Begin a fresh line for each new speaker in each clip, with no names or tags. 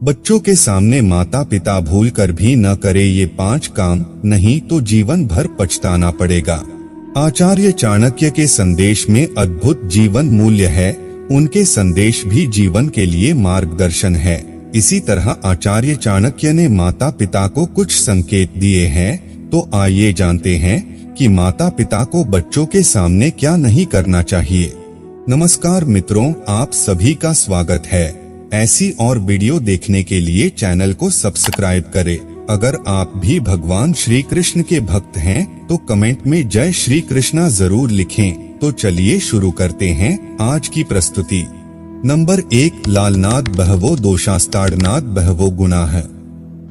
बच्चों के सामने माता पिता भूल कर भी न करे ये 5 काम, नहीं तो जीवन भर पछताना पड़ेगा। आचार्य चाणक्य के संदेश में अद्भुत जीवन मूल्य है। उनके संदेश भी जीवन के लिए मार्गदर्शन है। इसी तरह आचार्य चाणक्य ने माता पिता को कुछ संकेत दिए हैं। तो आइए जानते हैं कि माता पिता को बच्चों के सामने क्या नहीं करना चाहिए। नमस्कार मित्रों, आप सभी का स्वागत है। ऐसी और वीडियो देखने के लिए चैनल को सब्सक्राइब करें। अगर आप भी भगवान श्री कृष्ण के भक्त हैं तो कमेंट में जय श्री कृष्णा जरूर लिखें। तो चलिए शुरू करते हैं आज की प्रस्तुति। नंबर 1, लालनाद बहवो दोषास्ताड़नाद बहवो गुनाः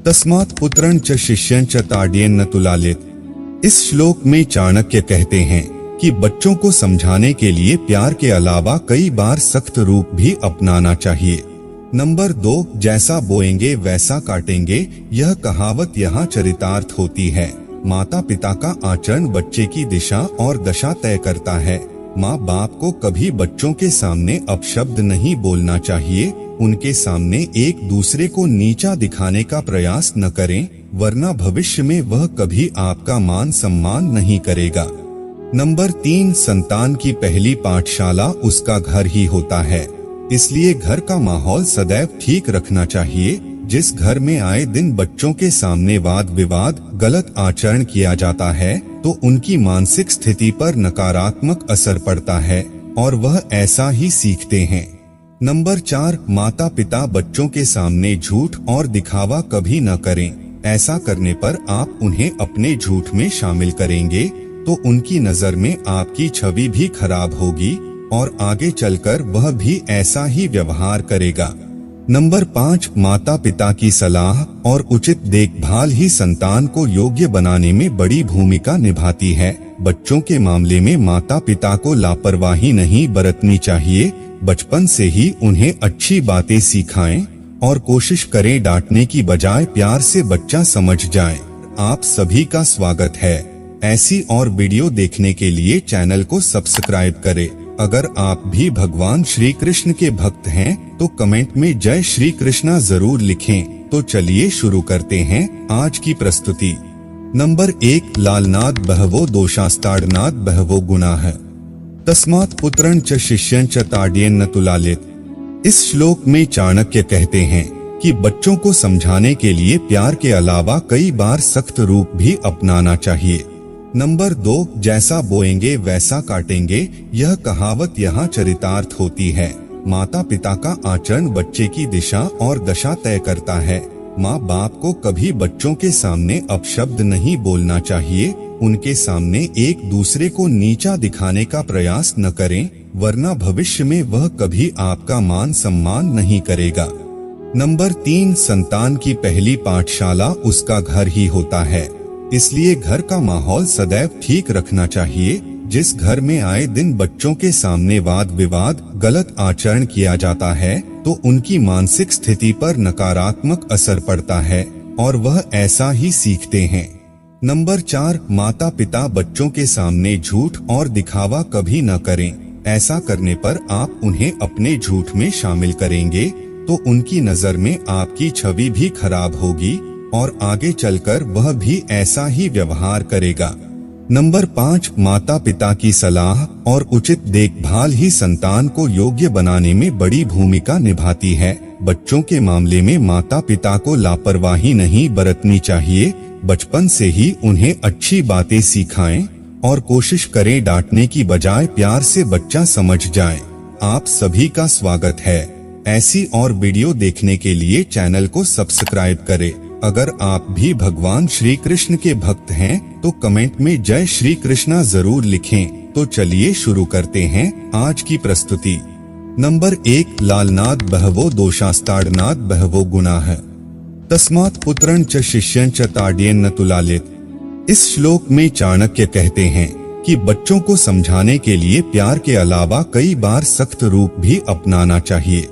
तस्मात् पुत्रं च शिष्यं च ताड्येन न तुलालेत। इस श्लोक में चाणक्य कहते हैं कि बच्चों को समझाने के लिए प्यार के अलावा कई बार सख्त रूप भी अपनाना चाहिए। नंबर 2, जैसा बोएंगे वैसा काटेंगे, यह कहावत यहाँ चरितार्थ होती है। माता पिता का आचरण बच्चे की दिशा और दशा तय करता है। माँ बाप को कभी बच्चों के सामने अपशब्द नहीं बोलना चाहिए। उनके सामने एक दूसरे को नीचा दिखाने का प्रयास न करें, वरना भविष्य में वह कभी आपका मान सम्मान नहीं करेगा। नंबर 3, संतान की पहली पाठशाला उसका घर ही होता है। इसलिए घर का माहौल सदैव ठीक रखना चाहिए। जिस घर में आए दिन बच्चों के सामने वाद विवाद, गलत आचरण किया जाता है तो उनकी मानसिक स्थिति पर नकारात्मक असर पड़ता है और वह ऐसा ही सीखते हैं। नंबर 4, माता पिता बच्चों के सामने झूठ और दिखावा कभी न करें। ऐसा करने पर आप उन्हें अपने झूठ में शामिल करेंगे तो उनकी नजर में आपकी छवि भी खराब होगी और आगे चलकर वह भी ऐसा ही व्यवहार करेगा। नंबर 5, माता पिता की सलाह और उचित देखभाल ही संतान को योग्य बनाने में बड़ी भूमिका निभाती है। बच्चों के मामले में माता पिता को लापरवाही नहीं बरतनी चाहिए। बचपन से ही उन्हें अच्छी बातें सिखाएं और कोशिश करें डांटने की बजाय प्यार से बच्चा समझ जाए। आप सभी का स्वागत है। ऐसी और वीडियो देखने के लिए चैनल को सब्सक्राइब करें। अगर आप भी भगवान श्री कृष्ण के भक्त हैं तो कमेंट में जय श्री कृष्णा जरूर लिखें। तो चलिए शुरू करते हैं आज की प्रस्तुति। नंबर 1, लालनाद बहवो दोषास्ताड़नाद बहवो गुनाः तस्मात् पुत्रं च शिष्यं च ताड्येन न तुलालेत। इस श्लोक में चाणक्य कहते हैं कि बच्चों को समझाने के लिए प्यार के अलावा कई बार सख्त रूप भी अपनाना चाहिए। नंबर 2, जैसा बोएंगे वैसा काटेंगे, यह कहावत यहाँ चरितार्थ होती है। माता पिता का आचरण बच्चे की दिशा और दशा तय करता है। माँ बाप को कभी बच्चों के सामने अपशब्द नहीं बोलना चाहिए। उनके सामने एक दूसरे को नीचा दिखाने का प्रयास न करें, वरना भविष्य में वह कभी आपका मान सम्मान नहीं करेगा। नंबर 3, संतान की पहली पाठशाला उसका घर ही होता है। इसलिए घर का माहौल सदैव ठीक रखना चाहिए। जिस घर में आए दिन बच्चों के सामने वाद विवाद, गलत आचरण किया जाता है तो उनकी मानसिक स्थिति पर नकारात्मक असर पड़ता है और वह ऐसा ही सीखते हैं। नंबर 4, माता पिता बच्चों के सामने झूठ और दिखावा कभी न करें। ऐसा करने पर आप उन्हें अपने झूठ में शामिल करेंगे तो उनकी नजर में आपकी छवि भी खराब होगी और आगे चलकर वह भी ऐसा ही व्यवहार करेगा। नंबर 5, माता पिता की सलाह और उचित देखभाल ही संतान को योग्य बनाने में बड़ी भूमिका निभाती है। बच्चों के मामले में माता पिता को लापरवाही नहीं बरतनी चाहिए। बचपन से ही उन्हें अच्छी बातें सिखाएं और कोशिश करें डांटने की बजाय प्यार से बच्चा समझ जाए। आप सभी का स्वागत है। ऐसी और वीडियो देखने के लिए चैनल को सब्सक्राइब करें। अगर आप भी भगवान श्री कृष्ण के भक्त हैं तो कमेंट में जय श्री कृष्णा जरूर लिखें। तो चलिए शुरू करते हैं आज की प्रस्तुति। नंबर 1, लालनाद बहवो दोषास्ताड़नाद बहवो गुनाः तस्मात् पुत्रं च शिष्यं च ताड्येन न तुलालेत। इस श्लोक में चाणक्य कहते हैं कि बच्चों को समझाने के लिए प्यार के अलावा कई बार सख्त रूप भी अपनाना चाहिए।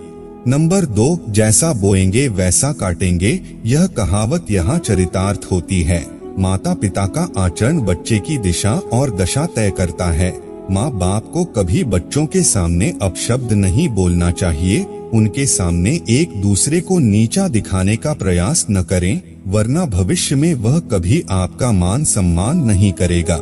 नंबर 2, जैसा बोएंगे वैसा काटेंगे, यह कहावत यहाँ चरितार्थ होती है। माता पिता का आचरण बच्चे की दिशा और दशा तय करता है। माँ बाप को कभी बच्चों के सामने अपशब्द नहीं बोलना चाहिए। उनके सामने एक दूसरे को नीचा दिखाने का प्रयास न करें, वरना भविष्य में वह कभी आपका मान सम्मान नहीं करेगा।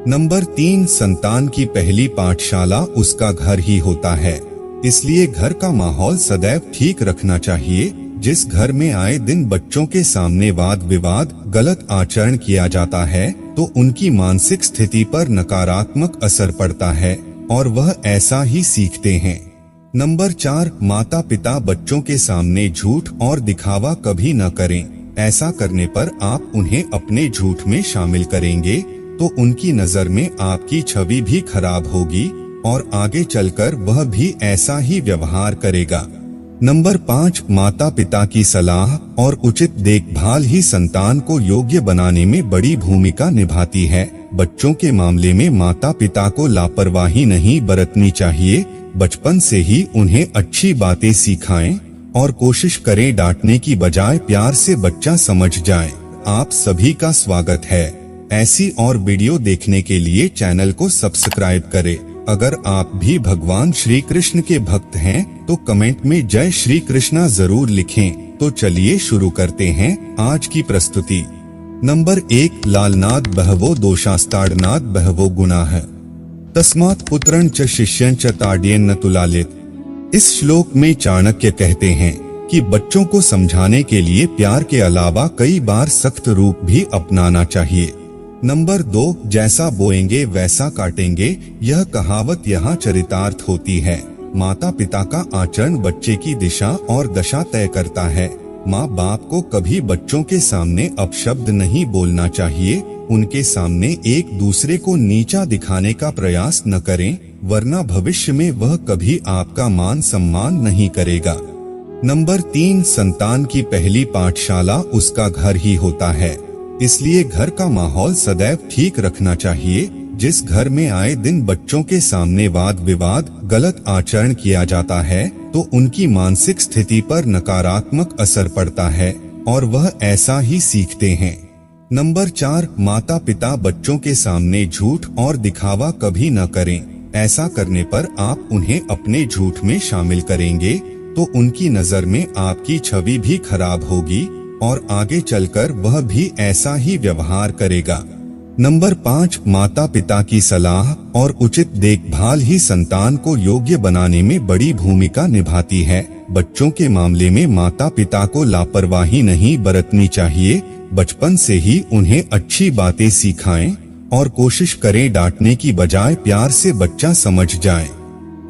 नंबर 3, संतान की पहली पाठशाला उसका घर ही होता है, इसलिए घर का माहौल सदैव ठीक रखना चाहिए। जिस घर में आए दिन बच्चों के सामने वाद विवाद, गलत आचरण किया जाता है, तो उनकी मानसिक स्थिति पर नकारात्मक असर पड़ता है और वह ऐसा ही सीखते हैं। नंबर 4, माता पिता बच्चों के सामने झूठ और दिखावा कभी न करें। ऐसा करने पर आप उन्हें अपने झूठ में शामिल करेंगे तो उनकी नजर में आपकी छवि भी खराब होगी और आगे चलकर वह भी ऐसा ही व्यवहार करेगा। नंबर 5, माता पिता की सलाह और उचित देखभाल ही संतान को योग्य बनाने में बड़ी भूमिका निभाती है। बच्चों के मामले में माता पिता को लापरवाही नहीं बरतनी चाहिए। बचपन से ही उन्हें अच्छी बातें सिखाएं और कोशिश करें डांटने की बजाय प्यार से बच्चा समझ जाए। आप सभी का स्वागत है। ऐसी और वीडियो देखने के लिए चैनल को सब्सक्राइब करें। अगर आप भी भगवान श्री कृष्ण के भक्त हैं तो कमेंट में जय श्री कृष्णा जरूर लिखें। तो चलिए शुरू करते हैं आज की प्रस्तुति। नंबर 1, लालनाद बहवो दोषास्ताड़नाद बहवो गुनाह तस्मात् पुत्रं च शिष्यं च ताड्येन न तुलालित। इस श्लोक में चाणक्य कहते हैं कि बच्चों को समझाने के लिए प्यार के अलावा कई बार सख्त रूप भी अपनाना चाहिए। नंबर 2, जैसा बोएंगे वैसा काटेंगे, यह कहावत यहाँ चरितार्थ होती है। माता पिता का आचरण बच्चे की दिशा और दशा तय करता है। माँ बाप को कभी बच्चों के सामने अपशब्द नहीं बोलना चाहिए। उनके सामने एक दूसरे को नीचा दिखाने का प्रयास न करें, वरना भविष्य में वह कभी आपका मान सम्मान नहीं करेगा। नंबर 3, संतान की पहली पाठशाला उसका घर ही होता है, इसलिए घर का माहौल सदैव ठीक रखना चाहिए। जिस घर में आए दिन बच्चों के सामने वाद विवाद, गलत आचरण किया जाता है, तो उनकी मानसिक स्थिति पर नकारात्मक असर पड़ता है और वह ऐसा ही सीखते हैं। नंबर 4, माता पिता बच्चों के सामने झूठ और दिखावा कभी न करें। ऐसा करने पर आप उन्हें अपने झूठ में शामिल करेंगे तो उनकी नजर में आपकी छवि भी खराब होगी और आगे चलकर वह भी ऐसा ही व्यवहार करेगा। नंबर 5, माता पिता की सलाह और उचित देखभाल ही संतान को योग्य बनाने में बड़ी भूमिका निभाती है। बच्चों के मामले में माता पिता को लापरवाही नहीं बरतनी चाहिए। बचपन से ही उन्हें अच्छी बातें सिखाएं और कोशिश करें डांटने की बजाय प्यार से बच्चा समझ जाए।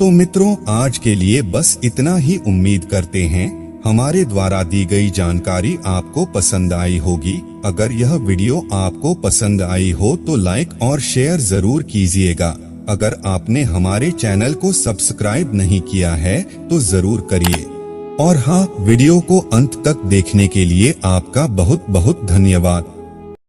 तो मित्रों, आज के लिए बस इतना ही। उम्मीद करते हैं हमारे द्वारा दी गई जानकारी आपको पसंद आई होगी। अगर यह वीडियो आपको पसंद आई हो तो लाइक और शेयर जरूर कीजिएगा। अगर आपने हमारे चैनल को सब्सक्राइब नहीं किया है तो जरूर करिए। और हाँ, वीडियो को अंत तक देखने के लिए आपका बहुत बहुत धन्यवाद।